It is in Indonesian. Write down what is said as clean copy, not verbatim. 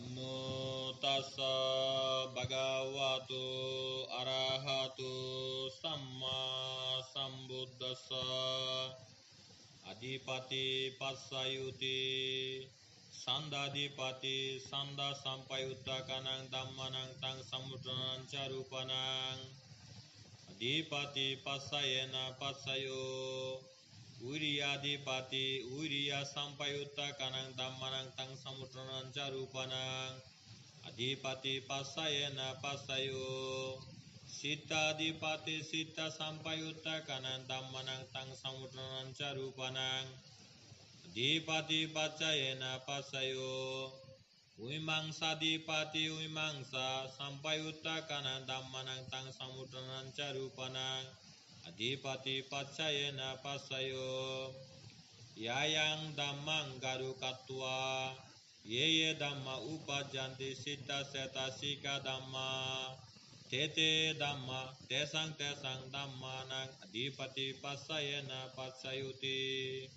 Namo tassa bhagavato arahato samma sambuddhassa adipati passayuti sandadipati sanda sampayutta kanang dhammanang tang samudranang charupanang adipati passayena passayo Uriyadipati Uriya sampayutta kanang dhammanang tang samudranang charupanang adipati passayena passayo Siddhadipati siddha sampayutta kanang dhammanang tang samudranang charupanang adipati paccayena passayo Vimangsadipati vimangsa sampayutta kanang dhammanang tang samudranang charupanang adipati paccayena passayo Yayang dhammang garukatva Yeye dhamma upajanti siddha seta sika dhamma Tete dhamma tesang tesang dhammanang adipati passayena passayuti